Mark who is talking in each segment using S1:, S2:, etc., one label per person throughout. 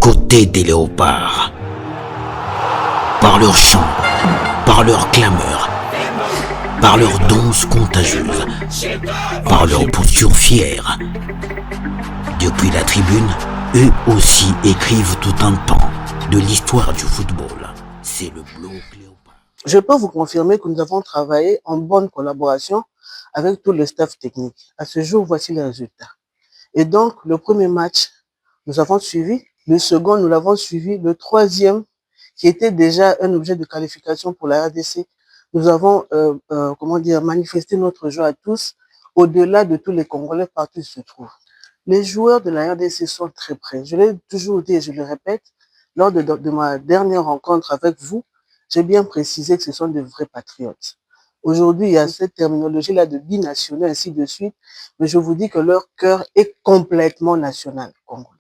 S1: côté des léopards. Par leur chant, par leur clameur, par leur danse contagieuse, par leur posture fière. Depuis la tribune, eux aussi écrivent tout un pan de l'histoire du football. C'est le bloc léopard.
S2: Je peux vous confirmer que nous avons travaillé en bonne collaboration avec tout le staff technique. À ce jour, voici les résultats. Et donc, le premier match, nous avons suivi. Le second, nous l'avons suivi. Le troisième, qui était déjà un objet de qualification pour la RDC, nous avons manifesté notre joie à tous, au-delà de tous les Congolais partout où ils se trouvent. Les joueurs de la RDC sont très prêts. Je l'ai toujours dit et je le répète, lors de ma dernière rencontre avec vous, j'ai bien précisé que ce sont de vrais patriotes. Aujourd'hui, il y a cette terminologie-là de binationaux, ainsi de suite, mais je vous dis que leur cœur est complètement national congolais.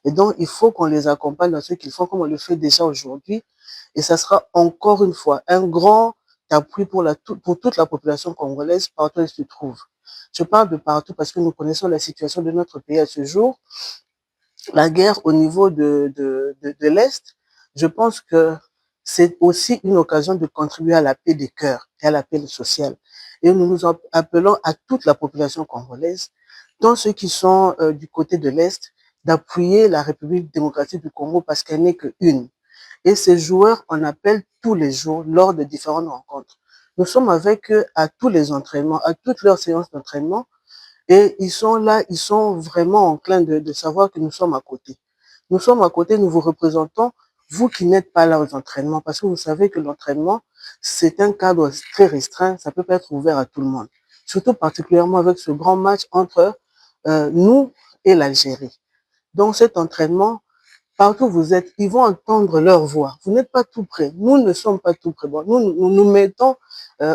S2: Et donc, il faut qu'on les accompagne dans ce qu'ils font, comme on le fait déjà aujourd'hui. Et ça sera encore une fois un grand appui pour toute la population congolaise partout où elle se trouve. Je parle de partout parce que nous connaissons la situation de notre pays à ce jour. La guerre au niveau de l'Est, je pense que c'est aussi une occasion de contribuer à la paix des cœurs et à la paix sociale. Et nous nous appelons à toute la population congolaise, dont ceux qui sont du côté de l'Est, d'appuyer la République démocratique du Congo parce qu'elle n'est qu'une. Et ces joueurs, on appelle tous les jours lors de différentes rencontres. Nous sommes avec eux à tous les entraînements, à toutes leurs séances d'entraînement. Et ils sont là, ils sont vraiment enclins de savoir que nous sommes à côté. Nous sommes à côté, nous vous représentons, vous qui n'êtes pas là aux entraînements, parce que vous savez que l'entraînement, c'est un cadre très restreint, ça peut pas être ouvert à tout le monde. Surtout particulièrement avec ce grand match entre nous et l'Algérie. Donc cet entraînement, partout où vous êtes, ils vont entendre leur voix. Vous n'êtes pas tout près. Nous ne sommes pas tout près. Bon, nous nous mettons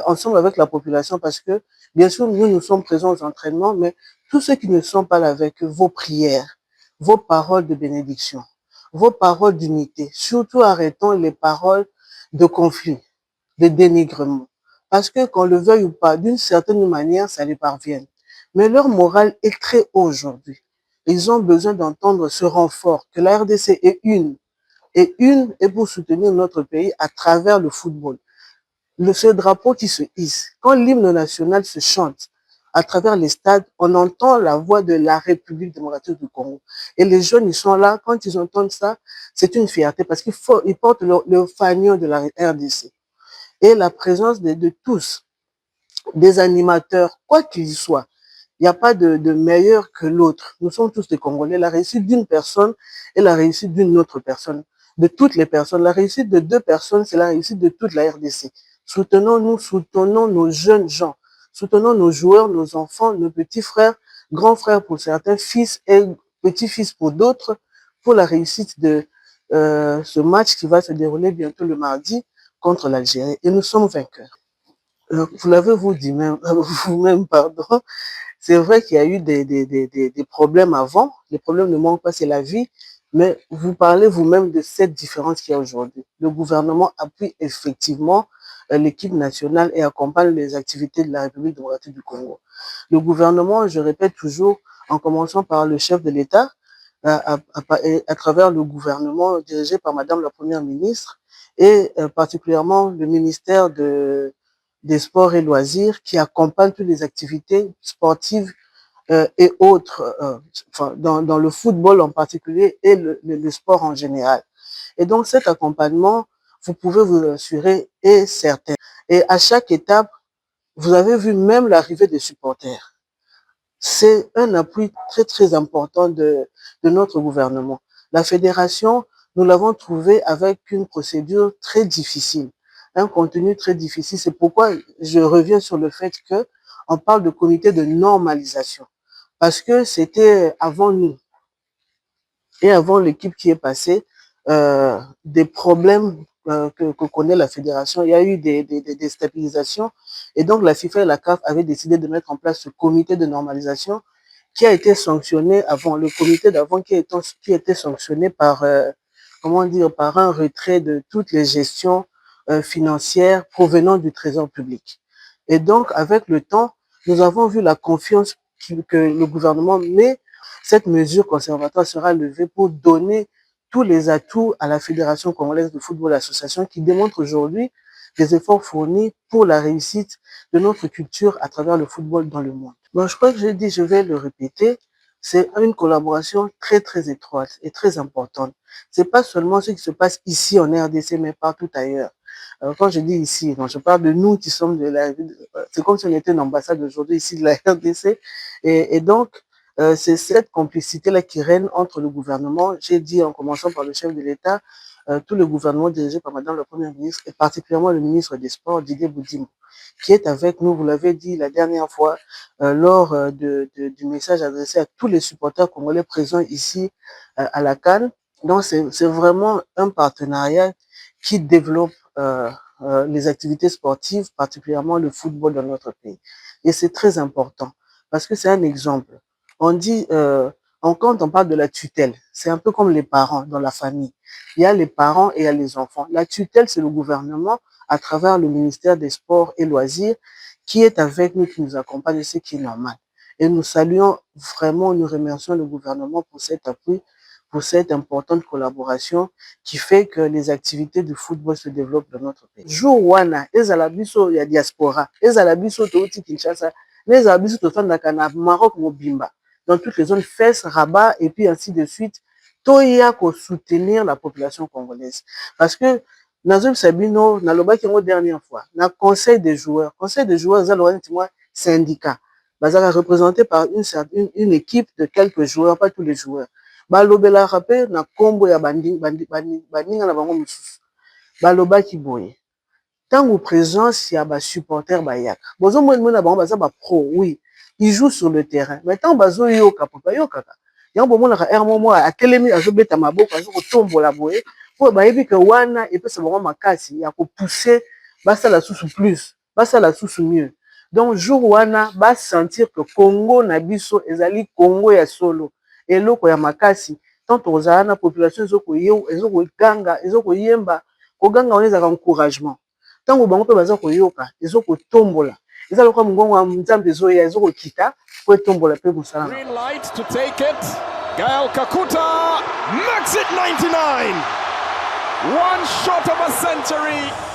S2: ensemble avec la population parce que, bien sûr, nous sommes présents aux entraînements, mais tous ceux qui ne sont pas là avec eux, vos prières, vos paroles de bénédiction, vos paroles d'unité, surtout arrêtons les paroles de conflit, de dénigrement. Parce que qu'on le veuille ou pas, d'une certaine manière, ça les parvient. Mais leur morale est très haut aujourd'hui. Ils ont besoin d'entendre ce renfort, que la RDC est une, et pour soutenir notre pays à travers le football. Ce drapeau qui se hisse, quand l'hymne national se chante à travers les stades, on entend la voix de la République démocratique du Congo. Et les jeunes, ils sont là, quand ils entendent ça, c'est une fierté parce qu'ils portent le fanion de la RDC. Et la présence de tous, des animateurs, quoi qu'ils soient, il n'y a pas de meilleur que l'autre. Nous sommes tous des Congolais. La réussite d'une personne est la réussite d'une autre personne, de toutes les personnes. La réussite de deux personnes, c'est la réussite de toute la RDC. Soutenons-nous, soutenons nos jeunes gens, soutenons nos joueurs, nos enfants, nos petits frères, grands frères pour certains, fils et petits-fils pour d'autres, pour la réussite de ce match qui va se dérouler bientôt le mardi contre l'Algérie. Et nous sommes vainqueurs. Vous l'avez vous dit même, vous-même, pardon. C'est vrai qu'il y a eu des problèmes avant. Les problèmes ne manquent pas, c'est la vie. Mais vous parlez vous-même de cette différence qu'il y a aujourd'hui. Le gouvernement appuie effectivement l'équipe nationale et accompagne les activités de la République démocratique du Congo. Le gouvernement, je répète toujours, en commençant par le chef de l'État, à travers le gouvernement dirigé par Madame la Première ministre et particulièrement le ministère des Sports et Loisirs qui accompagne toutes les activités sportives et autres, dans le football en particulier et le sport en général. Et donc cet accompagnement, vous pouvez vous assurer, est certain. Et à chaque étape, vous avez vu même l'arrivée des supporters. C'est un appui très très important de notre gouvernement. La fédération, nous l'avons trouvé avec une procédure très difficile, un contenu très difficile. C'est pourquoi je reviens sur le fait que on parle de comité de normalisation. Parce que c'était avant nous et avant l'équipe qui est passée, des problèmes que connaît la fédération. Il y a eu des déstabilisations. Et donc, la FIFA et la CAF avaient décidé de mettre en place ce comité de normalisation qui a été sanctionné avant, le comité d'avant qui était sanctionné par, comment dire, par un retrait de toutes les gestions financières provenant du trésor public. Et donc, avec le temps, nous avons vu la confiance que le gouvernement met. Cette mesure conservatoire sera levée pour donner tous les atouts à la Fédération congolaise de football association qui démontre aujourd'hui des efforts fournis pour la réussite de notre culture à travers le football dans le monde. Bon, je crois que j'ai dit, je vais le répéter, c'est une collaboration très très étroite et très importante. C'est pas seulement ce qui se passe ici en RDC, mais partout ailleurs. Alors, quand je dis ici, non, je parle de nous qui sommes de la... C'est comme si on était une ambassade aujourd'hui ici de la RDC. Et donc, c'est cette complicité-là qui règne entre le gouvernement, j'ai dit en commençant par le chef de l'État, tout le gouvernement dirigé par Madame la Première ministre et particulièrement le ministre des Sports, Didier Boudimbo, qui est avec nous, vous l'avez dit la dernière fois, lors du message adressé à tous les supporters congolais présents ici à la CAN. Donc, c'est vraiment un partenariat qui développe les activités sportives, particulièrement le football dans notre pays. Et c'est très important parce que c'est un exemple. On dit, quand on parle de la tutelle, c'est un peu comme les parents dans la famille. Il y a les parents et il y a les enfants. La tutelle, c'est le gouvernement à travers le ministère des Sports et Loisirs qui est avec nous, qui nous accompagne, ce qui est normal. Et nous saluons vraiment, nous remercions le gouvernement pour cet appui, pour cette importante collaboration qui fait que les activités du football se développent dans notre pays. Jour wana, ezala biso ya diaspora, ezala biso touti Kinshasa, ezala biso tofandaka na Maroc mobimba, dans toutes les zones Fès, Rabat et puis ainsi de suite, toya ko soutenir la population congolaise. Parce que Nazim Sabino, nalobaki yango dernière fois, na conseil des joueurs, moi syndicat, bazaka représenté par une équipe de quelques joueurs, pas tous les joueurs. Balobela rappel na kombo ya baninga na bango mususu. Balobaki boye. Tango présence ya ba supporter bayaka. Bozo mona bango baza ba pro, oui. Ils jouent sur le terrain. Mais tant bazo yoka papa yoka. Yango mona ka ermo mo atelemi azobeta maboko azo kotombola boye. Po bayebi ke wana epesa bango makasi ya ko pousser basala susu plus, basala susu mieux. Donc jour wana ba sentir que Congo na biso ezali Congo ya solo. Eloko ya makasi tant ozala na population ezoko yemba koganga on ezaka encouragement tango bango pe baza koyoka ezoko tombola eza lokwa mongongo ya nzambe ezoya ezoko kita po etombola pe mosala.
S3: Green light to take it. Gael Kakuta makes it 99. One shot of a century.